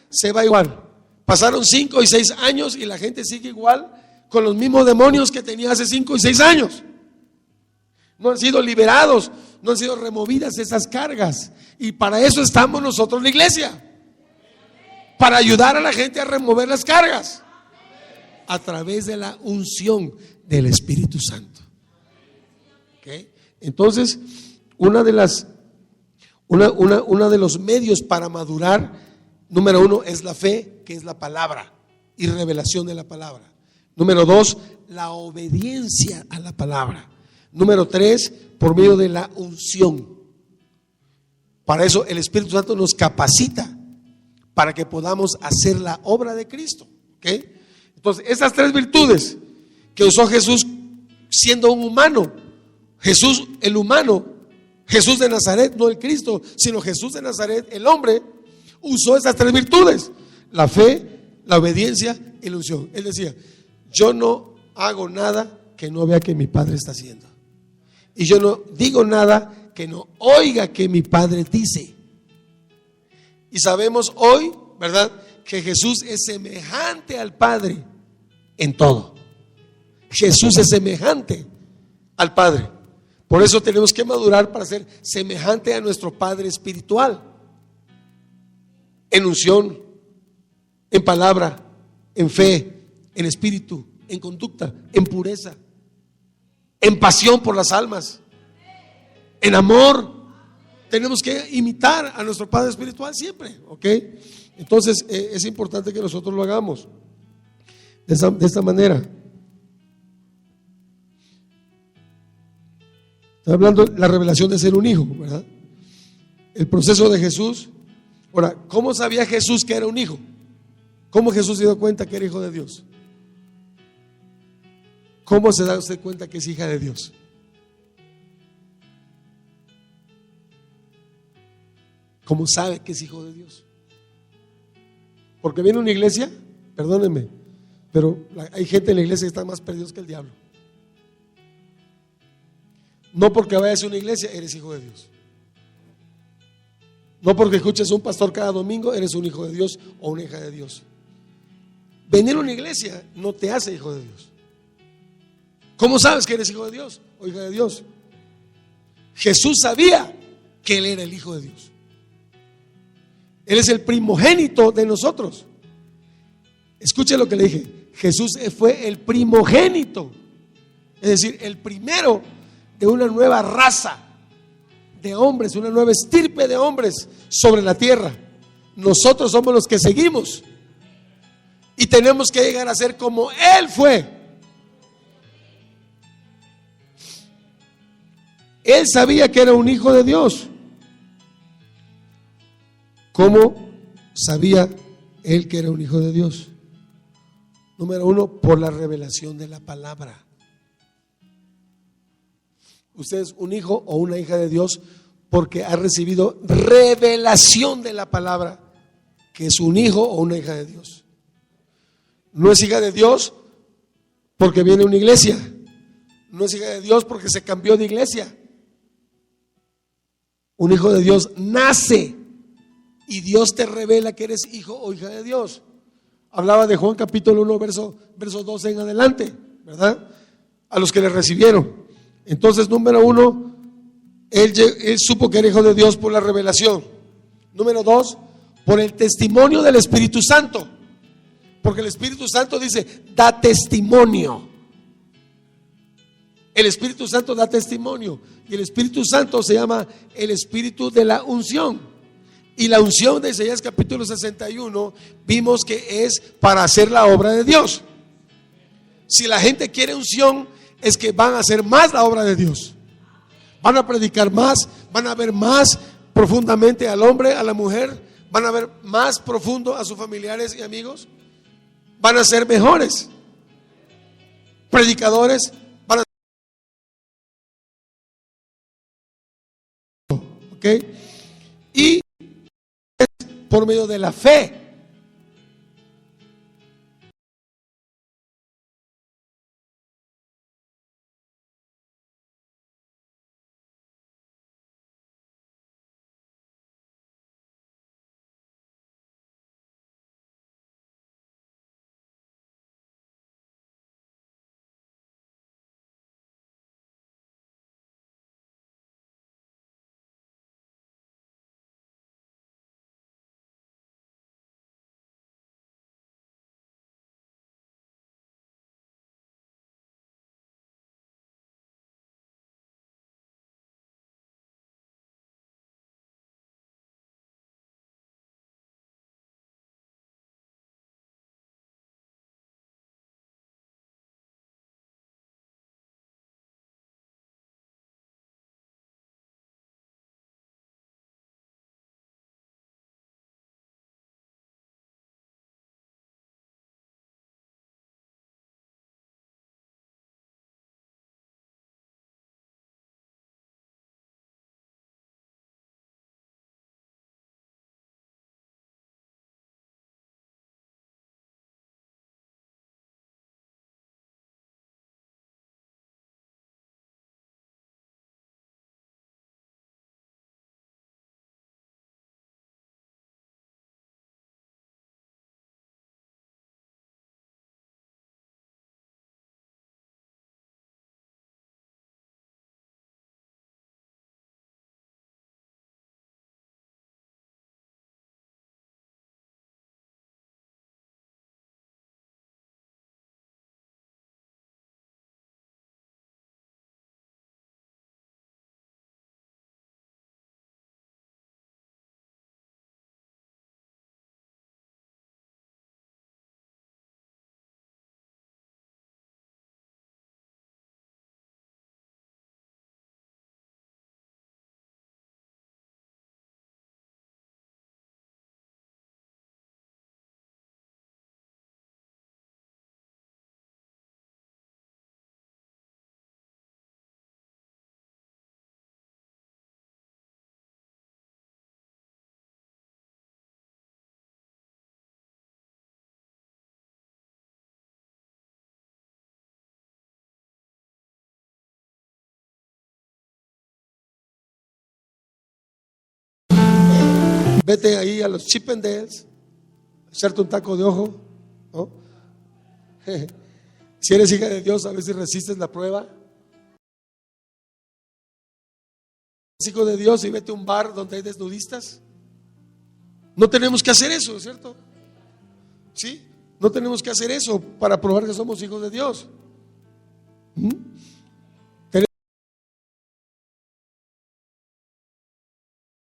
se va igual. Pasaron 5 y 6 años y la gente sigue igual con los mismos demonios que tenía hace 5 y 6 años. No han sido liberados, no han sido removidas esas cargas. Y para eso estamos nosotros en la iglesia. Para ayudar a la gente a remover las cargas. A través de la unción del Espíritu Santo. ¿Okay? Entonces, uno de los medios para madurar, número 1, es la fe, que es la palabra y revelación de la palabra. Número 2, la obediencia a la palabra. Número 3, por medio de la unción. Para eso el Espíritu Santo nos capacita para que podamos hacer la obra de Cristo. ¿Okay? Entonces, esas 3 virtudes que usó Jesús siendo un humano, Jesús el humano, Jesús de Nazaret, no el Cristo, sino Jesús de Nazaret, el hombre, usó esas 3 virtudes: la fe, la obediencia y la unción. Él decía: yo no hago nada que no vea que mi Padre está haciendo, y yo no digo nada que no oiga que mi Padre dice. Y sabemos hoy, ¿verdad?, que Jesús es semejante al Padre en todo. Jesús es semejante al Padre. Por eso tenemos que madurar para ser semejante a nuestro Padre espiritual, en unción, en palabra, en fe, en espíritu, en conducta, en pureza, en pasión por las almas, en amor. Tenemos que imitar a nuestro Padre espiritual siempre, ¿ok? Entonces es importante que nosotros lo hagamos de esta manera. Está hablando de la revelación de ser un hijo, ¿verdad? El proceso de Jesús. Ahora, ¿cómo sabía Jesús que era un hijo? ¿Cómo Jesús se dio cuenta que era hijo de Dios? ¿Cómo se da usted cuenta que es hija de Dios? ¿Cómo sabe que es hijo de Dios? Porque viene a una iglesia, perdónenme, pero hay gente en la iglesia que está más perdidos que el diablo. No porque vayas a una iglesia eres hijo de Dios. No porque escuches a un pastor cada domingo eres un hijo de Dios o una hija de Dios. Venir a una iglesia no te hace hijo de Dios. ¿Cómo sabes que eres hijo de Dios o hija de Dios? Jesús sabía que Él era el Hijo de Dios. Él es el primogénito de nosotros. Escuche lo que le dije. Jesús fue el primogénito, es decir, el primero de una nueva raza de hombres, una nueva estirpe de hombres sobre la tierra. Nosotros somos los que seguimos y tenemos que llegar a ser como Él fue. Él sabía que era un hijo de Dios. ¿Cómo sabía él que era un hijo de Dios? Número 1, por la revelación de la palabra. Usted es un hijo o una hija de Dios porque ha recibido revelación de la palabra que es un hijo o una hija de Dios. No es hija de Dios porque viene a una iglesia. No es hija de Dios porque se cambió de iglesia. Un hijo de Dios nace y Dios te revela que eres hijo o hija de Dios. Hablaba de Juan capítulo 1, verso 12 en adelante, ¿verdad? A los que le recibieron. Entonces, número 1, él supo que era hijo de Dios por la revelación. Número 2, por el testimonio del Espíritu Santo. Porque el Espíritu Santo dice, da testimonio. El Espíritu Santo da testimonio. Y el Espíritu Santo se llama el Espíritu de la unción. Y la unción de Isaías capítulo 61 vimos que es para hacer la obra de Dios. Si la gente quiere unción, es que van a hacer más la obra de Dios. Van a predicar más, van a ver más profundamente al hombre, a la mujer, van a ver más profundo a sus familiares y amigos. Van a ser mejores predicadores, van a ser, ¿ok? Y por medio de la fe. vete ahí a los Chippendales, echarte un taco de ojo, ¿no? Si eres hija de Dios, a ver si resistes la prueba. Eres hijo de Dios y vete a un bar donde hay desnudistas. No tenemos que hacer eso, ¿cierto? ¿Sí? No tenemos que hacer eso para probar que somos hijos de Dios.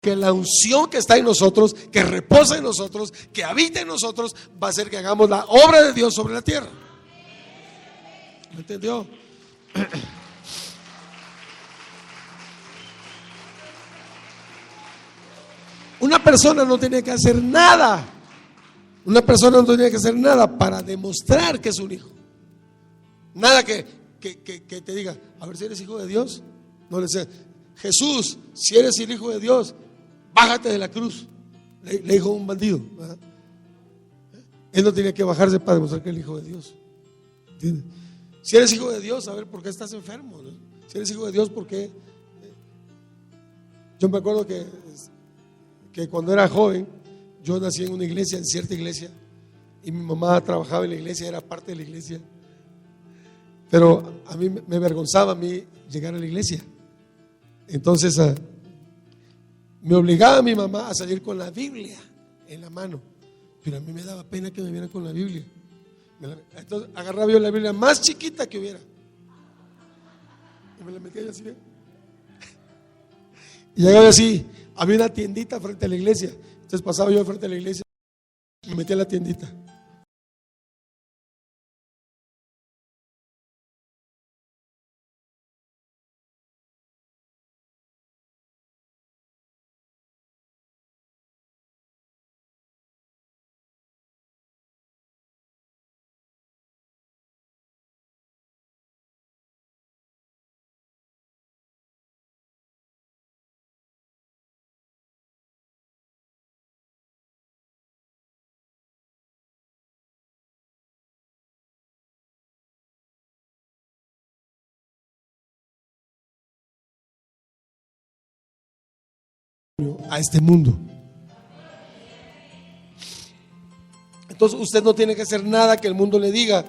Que la unción que está en nosotros, que reposa en nosotros, que habita en nosotros, va a hacer que hagamos la obra de Dios sobre la tierra. ¿Me entendió? Una persona no tiene que hacer nada. Una persona no tiene que hacer nada para demostrar que es un hijo. Nada que te diga, a ver si eres hijo de Dios. No le dice, Jesús, si eres el hijo de Dios, bájate de la cruz. Le dijo un bandido, ¿verdad? Él no tenía que bajarse para demostrar que es el hijo de Dios. ¿Entiendes? Si eres hijo de Dios, a ver por qué estás enfermo, ¿no? Si eres hijo de Dios, ¿por qué? Yo me acuerdo que cuando era joven, yo nací en una iglesia, en cierta iglesia, y mi mamá trabajaba en la iglesia, era parte de la iglesia. Pero a mí me avergonzaba a mí llegar a la iglesia. Entonces me obligaba mi mamá a salir con la Biblia en la mano, pero a mí me daba pena que me vieran con la Biblia. Entonces agarraba yo la Biblia más chiquita que hubiera y me la metía yo así, ¿eh? Y llegaba así, había una tiendita frente a la iglesia, entonces pasaba yo frente a la iglesia y me metía a la tiendita. A este mundo. Entonces usted no tiene que hacer nada que el mundo le diga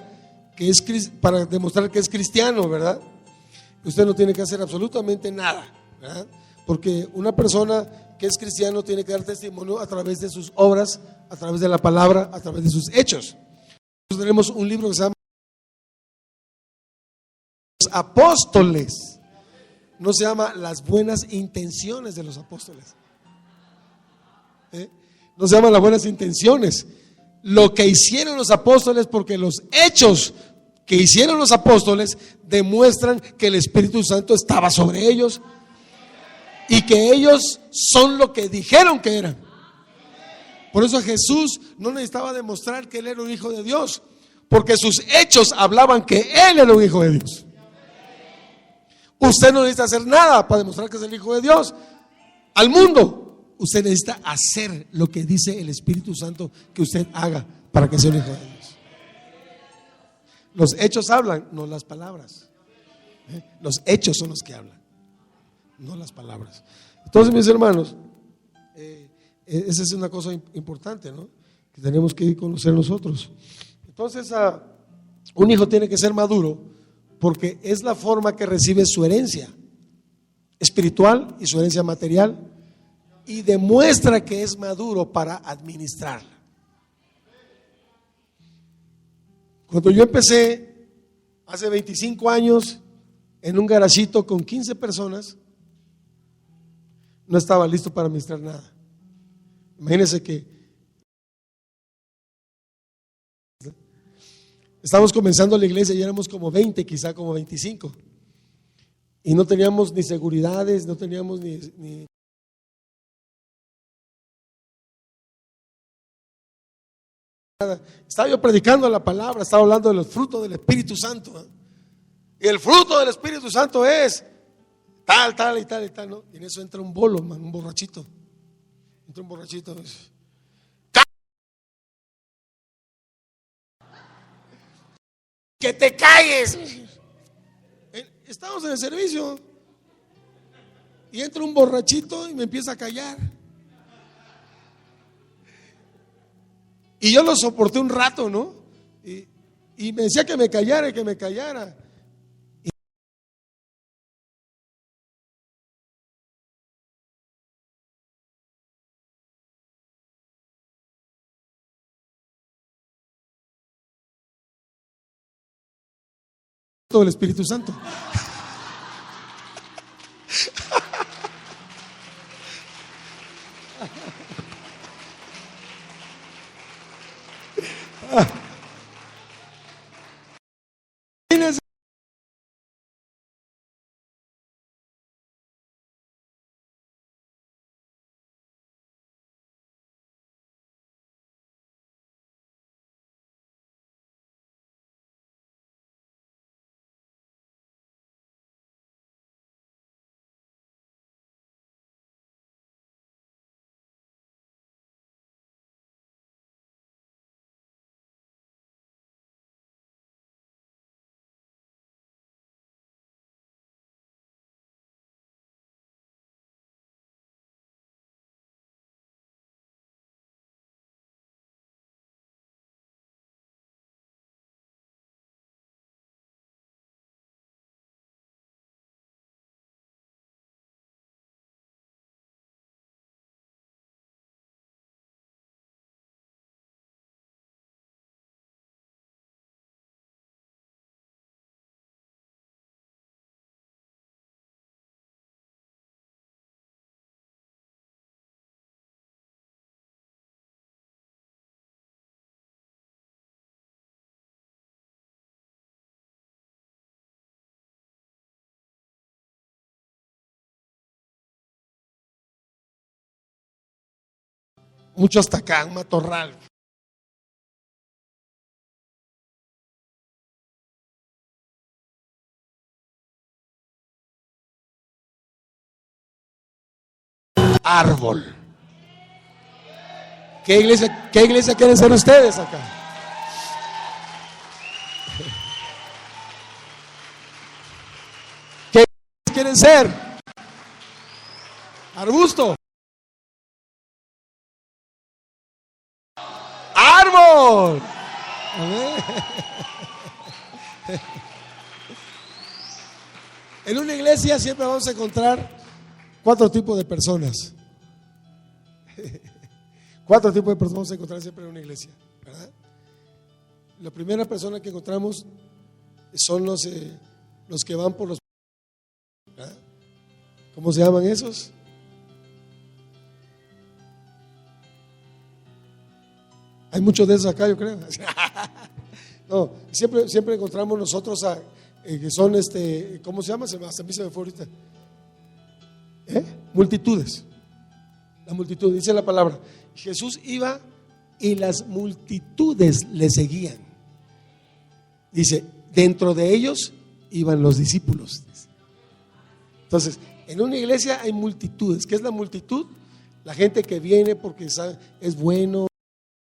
que es para demostrar que es cristiano, ¿verdad? Usted no tiene que hacer absolutamente nada, ¿verdad? Porque una persona que es cristiano tiene que dar testimonio a través de sus obras, a través de la palabra, a través de sus hechos. Nosotros tenemos un libro que se llama Los Apóstoles. No se llama Las Buenas Intenciones de los Apóstoles. No se llama Las Buenas Intenciones. Lo que hicieron los apóstoles, porque los hechos que hicieron los apóstoles demuestran que el Espíritu Santo estaba sobre ellos y que ellos son lo que dijeron que eran. Por eso Jesús no necesitaba demostrar que Él era un hijo de Dios, porque sus hechos hablaban que Él era un hijo de Dios. Usted no necesita hacer nada para demostrar que es el hijo de Dios al mundo. Usted necesita hacer lo que dice el Espíritu Santo que usted haga para que sea un hijo de Dios. Los hechos hablan, no las palabras. Los hechos son los que hablan, no las palabras. Entonces, mis hermanos, esa es una cosa importante, ¿no? Que tenemos que conocer nosotros. Entonces, un hijo tiene que ser maduro porque es la forma que recibe su herencia espiritual y su herencia material, y demuestra que es maduro para administrarla. Cuando yo empecé hace 25 años en un garajito con 15 personas, no estaba listo para administrar nada. Imagínense que estábamos comenzando la iglesia y éramos como 20, quizá como 25, y no teníamos ni seguridades, no teníamos ni estaba yo predicando la palabra, estaba hablando de los frutos del Espíritu Santo, ¿eh? Y el fruto del Espíritu Santo es tal, tal y tal y tal, ¿no? Y en eso entra un bolo, man, un borrachito. Entra un borrachito. ¡Que te calles! Estamos en el servicio y entra un borrachito y me empieza a callar. Y yo lo soporté un rato, ¿no? Y me decía que me callara y que me callara. Todo el Espíritu Santo. Mucho hasta acá, un matorral. Árbol. ¿Qué iglesia quieren ser ustedes acá? ¿Qué quieren ser? Arbusto. Árbol. En una iglesia siempre vamos a encontrar 4 tipos de personas. 4 tipos de personas vamos a encontrar siempre en una iglesia, ¿verdad? La primera persona que encontramos son los que van por los, ¿verdad? ¿Cómo se llaman esos? Hay muchos de esos acá, yo creo. No, siempre encontramos nosotros que son ¿cómo se llama? Hasta a mí se me fue ahorita. Multitudes. La multitud, dice la palabra. Jesús iba y las multitudes le seguían. Dice, dentro de ellos iban los discípulos. Entonces, en una iglesia hay multitudes. ¿Qué es la multitud? La gente que viene porque es bueno,